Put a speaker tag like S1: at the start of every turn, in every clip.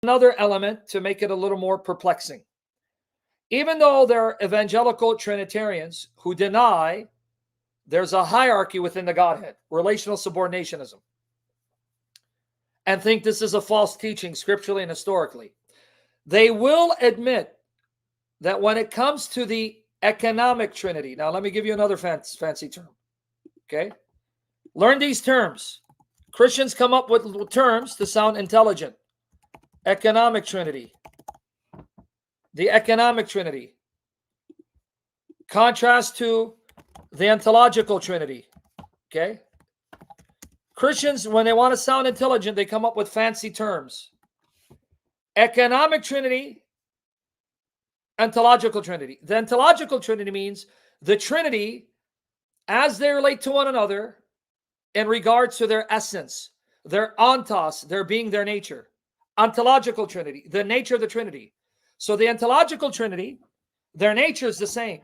S1: another element to make it a little more perplexing. Even though there are evangelical Trinitarians who deny there's a hierarchy within the Godhead, relational subordinationism, and think this is a false teaching scripturally and historically, they will admit that when it comes to the economic Trinity, now let me give you another fancy term, okay? Learn these terms. Christians come up with terms to sound intelligent. Economic Trinity. The economic Trinity. Contrast to the ontological Trinity. Okay? Christians, when they want to sound intelligent, they come up with fancy terms. Economic Trinity, ontological Trinity. The ontological Trinity means the Trinity as they relate to one another in regards to their essence, their ontos, their being, their nature. Ontological Trinity, the nature of the Trinity. So the ontological Trinity, their nature is the same.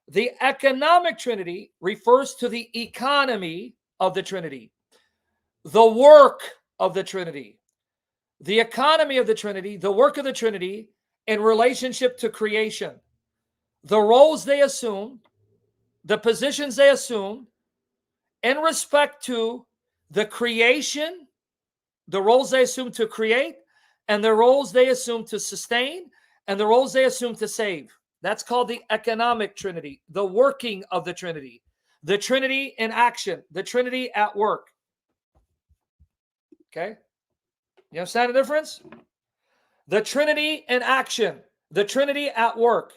S1: The economic Trinity refers to the economy of the Trinity, the work of the Trinity, the economy of the Trinity, the work of the Trinity in relationship to creation, the roles they assume, the positions they assume in respect to the creation, the roles they assume to create, and the roles they assume to sustain, and the roles they assume to save. That's called the economic Trinity, the working of the Trinity, the Trinity in action, the Trinity at work. Okay? You understand the difference? The Trinity in action, the Trinity at work.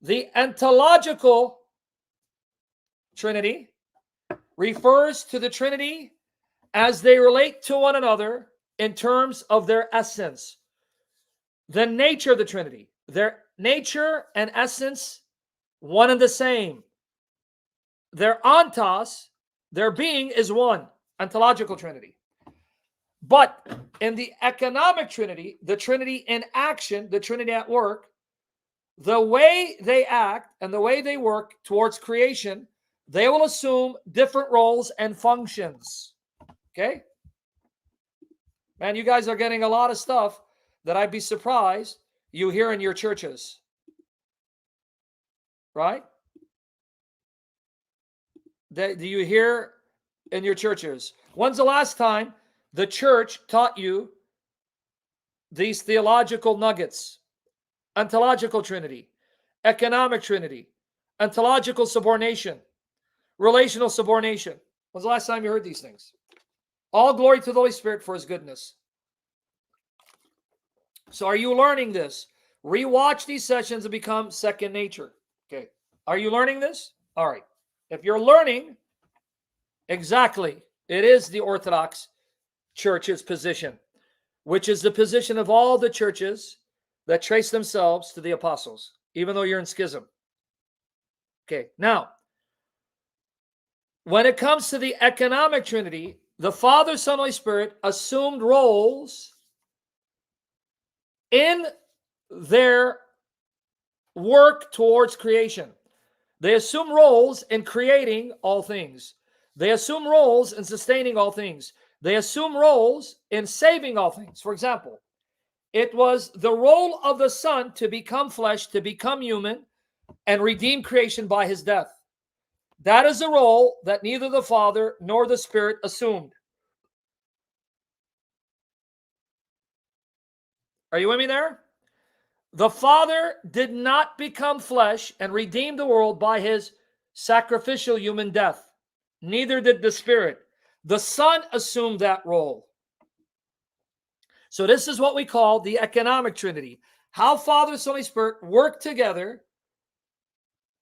S1: The ontological Trinity refers to the Trinity as they relate to one another in terms of their essence. The nature of the Trinity, their nature and essence, one and the same. Their ontos, their being is one, ontological Trinity. But in the economic Trinity, the Trinity in action, the Trinity at work, the way they act and the way they work towards creation, they will assume different roles and functions. Okay? Man, you guys are getting a lot of stuff that I'd be surprised you hear in your churches. Right? Do you hear in your churches? When's the last time the church taught you these theological nuggets? Ontological Trinity, economic Trinity, ontological subordination, relational subordination. When's the last time you heard these things? All glory to the Holy Spirit for his goodness. So are you learning this? Rewatch these sessions and become second nature. Okay. Are you learning this? All right. If you're learning, exactly, it is the Orthodox Church's position, which is the position of all the churches that trace themselves to the apostles, even though you're in schism. Okay. Now, when it comes to the economic Trinity, the Father, Son, Holy Spirit assumed roles in their work towards creation. They assume roles in creating all things. They assume roles in sustaining all things. They assume roles in saving all things. For example, it was the role of the Son to become flesh, to become human, and redeem creation by his death. That is a role that neither the Father nor the Spirit assumed. Are you with me there? The Father did not become flesh and redeem the world by his sacrificial human death. Neither did the Spirit. The Son assumed that role. So this is what we call the economic Trinity. How Father, Son, and Spirit work together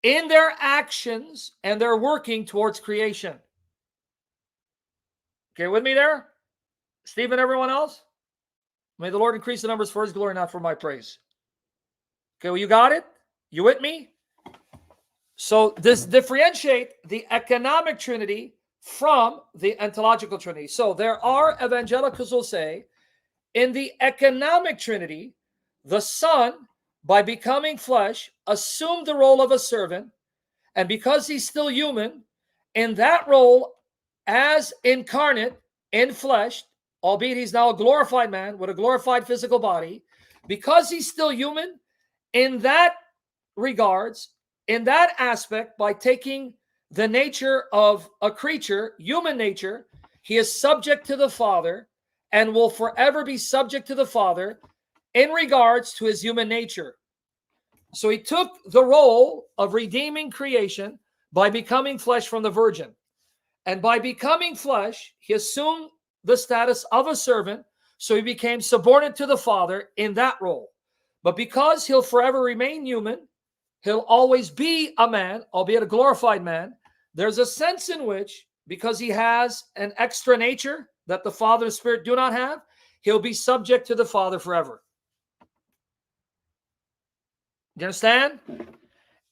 S1: in their actions and their working towards creation. Okay, with me there? Stephen, everyone else? May the Lord increase the numbers for his glory, not for my praise. Okay, well, you got it? You with me? So this differentiate the economic Trinity from the ontological Trinity. So there are evangelicals who say, in the economic Trinity, the Son, by becoming flesh, assumed the role of a servant, and because he's still human, in that role, as incarnate, in flesh, albeit he's now a glorified man with a glorified physical body, because he's still human, in that regards, in that aspect, by taking the nature of a creature, human nature, he is subject to the Father and will forever be subject to the Father in regards to his human nature. So he took the role of redeeming creation by becoming flesh from the virgin. And by becoming flesh, he assumed the status of a servant, so he became subordinate to the Father in that role. But because he'll forever remain human, he'll always be a man, albeit a glorified man. There's a sense in which, because he has an extra nature that the Father and Spirit do not have, he'll be subject to the Father forever. You understand?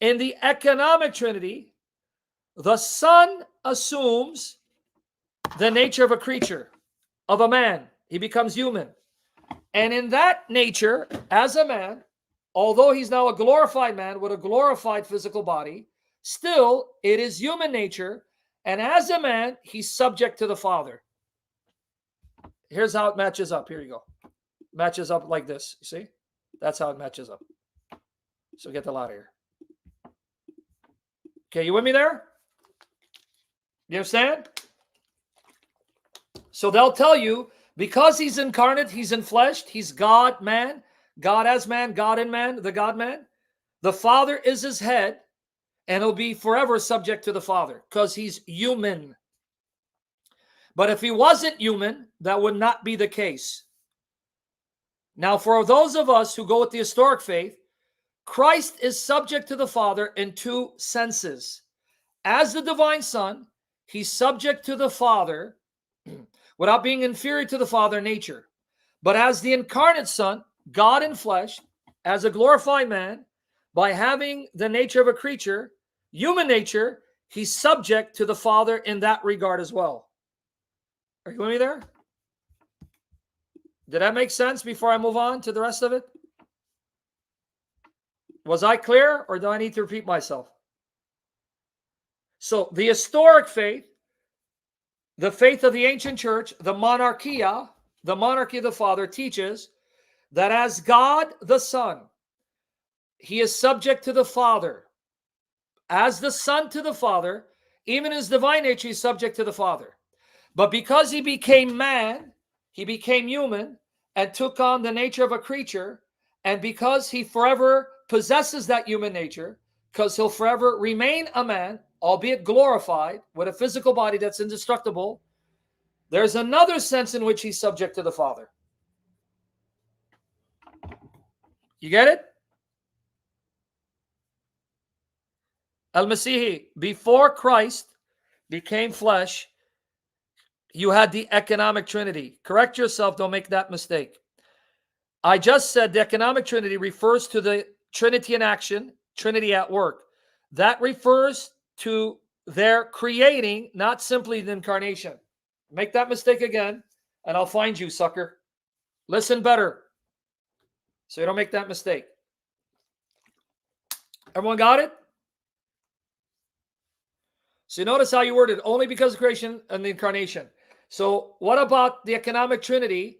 S1: In the economic Trinity, the Son assumes the nature of a creature, of a man. He becomes human. And in that nature, as a man, although he's now a glorified man with a glorified physical body, still it is human nature. And as a man, he's subject to the Father. Here's how it matches up. Here you go. Matches up like this. You see? That's how it matches up. So get the lot here. Okay, you with me there? You understand? So they'll tell you, because he's incarnate, he's enfleshed, he's God, man, God as man, God in man, the God man. The Father is his head, and he'll be forever subject to the Father because he's human. But if he wasn't human, that would not be the case. Now, for those of us who go with the historic faith, Christ is subject to the Father in two senses. As the divine Son, he's subject to the Father without being inferior to the Father in nature. But as the incarnate Son, God in flesh, as a glorified man, by having the nature of a creature, human nature, he's subject to the Father in that regard as well. Are you with me there? Did that make sense before I move on to the rest of it? Was I clear, or do I need to repeat myself? So the historic faith, the faith of the ancient church, the monarchy of the Father, teaches that as God the Son, he is subject to the Father. As the Son to the Father, even his divine nature is subject to the Father. But because he became man, he became human and took on the nature of a creature, and because he forever possesses that human nature, because he'll forever remain a man, albeit glorified, with a physical body that's indestructible, there's another sense in which he's subject to the Father. You get it? Al-Masihi, before Christ became flesh, you had the economic Trinity. Correct yourself, don't make that mistake. I just said the economic Trinity refers to the Trinity in action, Trinity at work. That refers to their creating, not simply the incarnation. Make that mistake again, and I'll find you, sucker. Listen better, so you don't make that mistake. Everyone got it? So you notice how you worded only because of creation and the incarnation. So what about the economic Trinity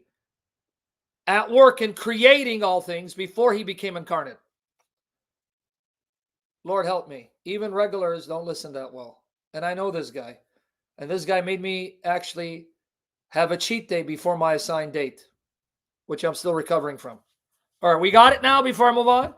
S1: at work in creating all things before he became incarnate? Lord help me. Even regulars don't listen that well. And I know this guy. And this guy made me actually have a cheat day before my assigned date, which I'm still recovering from. All right, we got it now before I move on.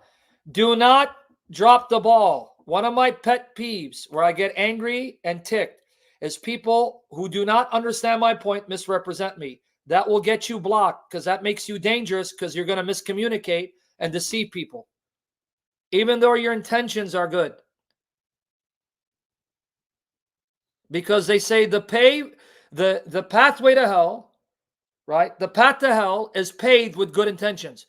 S1: Do not drop the ball. One of my pet peeves where I get angry and ticked is people who do not understand my point misrepresent me. That will get you blocked because that makes you dangerous because you're going to miscommunicate and deceive people, even though your intentions are good. Because they say the pathway to hell, right? The path to hell is paved with good intentions.